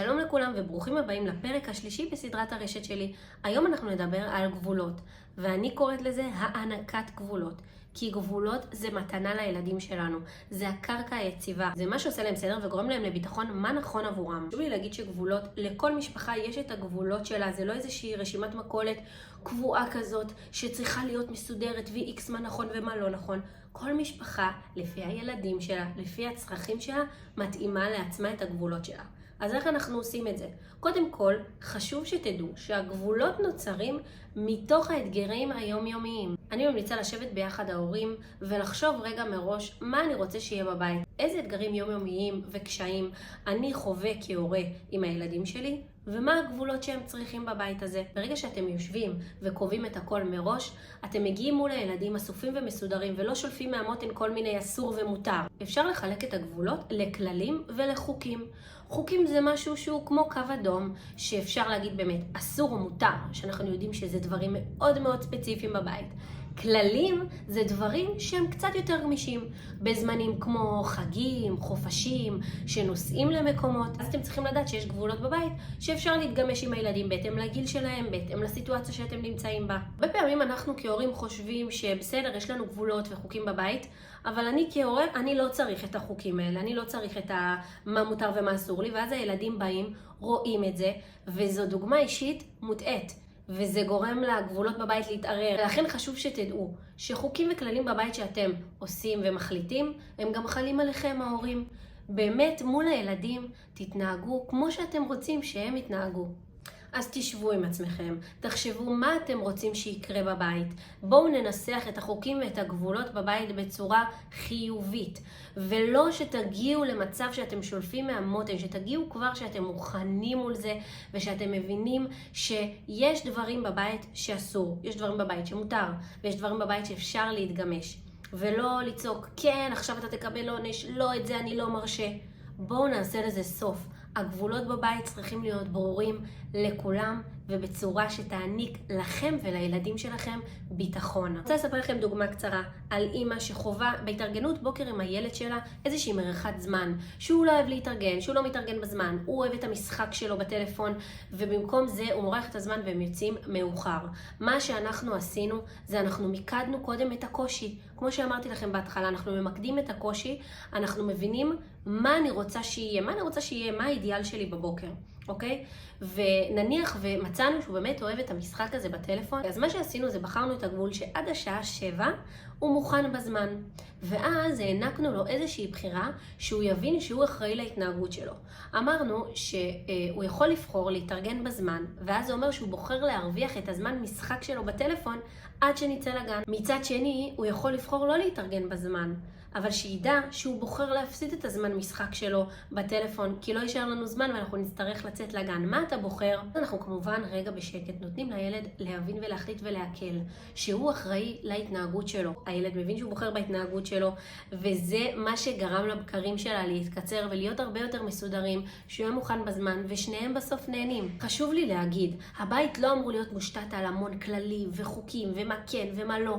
שלום לכולם וברוכים הבאים לפרק השלישי בסדרת הרשת שלי. היום אנחנו נדבר על גבולות, ואני קוראת לזה הענקת גבולות. כי גבולות זה מתנה לילדים שלנו, זה הקרקע היציבה, זה מה שעושה להם סדר וגורם להם לביטחון מה נכון עבורם. חשוב לי להגיד שגבולות, לכל משפחה יש את הגבולות שלה, זה לא איזושהי רשימת מכולת קבועה כזאת שצריכה להיות מסודרת ו-X מה נכון ומה לא נכון. כל משפחה, לפי הילדים שלה, לפי הצרכים שלה, מתאימה לעצמה את הגבולות שלה. אז איך אנחנו עושים את זה? קודם כל, חשוב שתדעו שהגבולות נוצרים מתוך האתגרים היומיומיים. אני ממליצה לשבת ביחד ההורים ולחשוב רגע מראש מה אני רוצה שיהיה בבית. איזה אתגרים יומיומיים וקשיים אני חווה כהורה עם הילדים שלי, ומה הגבולות שהם צריכים בבית הזה. ברגע שאתם יושבים וקובעים את הכל מראש, אתם מגיעים מול הילדים אסופים ומסודרים ולא שולפים מהמותן כל מיני אסור ומותר. אפשר לחלק את הגבולות לכללים ולחוקים. חוקים זה משהו שהוא כמו קו אדום, שאפשר להגיד באמת אסור או מותר, שאנחנו יודעים שזה דברים מאוד מאוד ספציפיים בבית. כללים זה דברים שהם קצת יותר גמישים, בזמנים כמו חגים, חופשים, שנוסעים למקומות. אז אתם צריכים לדעת שיש גבולות בבית שאפשר להתגמש עם הילדים בהתאם לגיל שלהם, בהתאם לסיטואציה שאתם נמצאים בה. הרבה פעמים אנחנו כהורים חושבים שבסדר, יש לנו גבולות וחוקים בבית, אבל אני כהורה, אני לא צריך את החוקים האלה, אני לא צריך את מה מותר ומה אסור לי, ואז הילדים באים, רואים את זה, וזו דוגמה אישית מוטעית. וזה גורם לגבולות בבית להתערער. ולכן חשוב שתדעו שחוקים וכללים בבית שאתם עושים ומחליטים, הם גם חלים עליכם ההורים. באמת מול הילדים תתנהגו כמו שאתם רוצים שהם יתנהגו. אז תשבו עם עצמכם, תחשבו מה אתם רוצים שיקרה בבית. בואו ננסח את החוקים ואת הגבולות בבית בצורה חיובית, ולא שתגיעו למצב שאתם שולפים מהמותן, שתגיעו כבר שאתם מוכנים מול זה, ושאתם מבינים שיש דברים בבית שאסור, יש דברים בבית שמותר, ויש דברים בבית שאפשר להתגמש. ולא לצעוק, כן, עכשיו אתה תקבל עונש, לא, את זה אני לא מרשה. בואו נעשה לזה סוף. הגבולות בבית צריכים להיות ברורים לכולם ובצורה שתעניק לכם ולילדים שלכם ביטחון. אני רוצה לספר לכם דוגמה קצרה על אמא שחובה בהתארגנות בוקר עם הילד שלה איזושהי מריחת זמן, שהוא לא אוהב להתארגן, שהוא לא מתארגן בזמן, הוא אוהב את המשחק שלו בטלפון, ובמקום זה הוא מורח את הזמן והם יוצאים מאוחר. מה שאנחנו עשינו זה אנחנו מיקדנו קודם את הקושי. כמו שאמרתי לכם בהתחלה, אנחנו ממקדים את הקושי, אנחנו מבינים מה אני רוצה שיהיה, מה האידיאל שלי בבוקר, אוקיי? ונניח ומצאנו שהוא באמת אוהב את המשחק הזה בטלפון, אז מה שעשינו זה בחרנו את הגבול שעד השעה 7 הוא מוכן בזמן. ואז הענקנו לו איזושהי בחירה שהוא יבין שהוא אחראי להתנהגות שלו. אמרנו שהוא יכול לבחור להתארגן בזמן, ואז זה אומר שהוא בוחר להרוויח את הזמן משחק שלו בטלפון עד שנצא לגן. מצד שני, הוא יכול לבחור לא להתארגן בזמן, אבל שידע שהוא בוחר להפסיד את הזמן משחק שלו בטלפון, כי לא יישאר לנו זמן ואנחנו נצטרך לצאת לגן. מה אתה בוחר? אנחנו כמובן רגע בשקט נותנים לילד להבין ולהחליט ולהקל שהוא אחראי להתנהגות שלו. הילד מבין שהוא בוחר בהתנהגות שלו, וזה מה שגרם לבקרים שלה להתקצר ולהיות הרבה יותר מסודרים, שהוא יהיה מוכן בזמן ושניהם בסוף נהנים. חשוב לי להגיד, הבית לא אמור להיות מושתת על המון כללים וחוקים ומה כן ומה לא.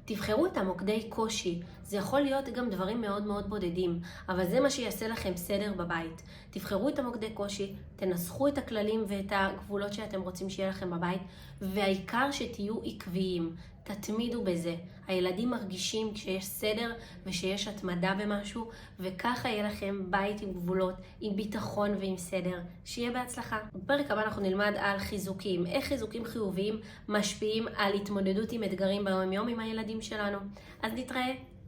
תבחרו את המוקדי קושי, זה יכול להיות גם דברים מאוד מאוד בודדים, אבל זה מה שיעשה לכם סדר בבית. תבחרו את המוקדי קושי, תנסחו את הכללים ואת הגבולות שאתם רוצים שיהיה לכם בבית, והעיקר שתהיו עקביים, תתמידו בזה. הילדים מרגישים כשיש סדר ושיש התמדה במשהו, וככה יהיה לכם בית עם גבולות, עם ביטחון ועם סדר. שיהיה בהצלחה. בפרק הבא אנחנו נלמד על חיזוקים, איך חיזוקים חיוביים משפיעים על התמודדות עם אתגרים ביום יום עם הילדים שלנו. אז נתראה.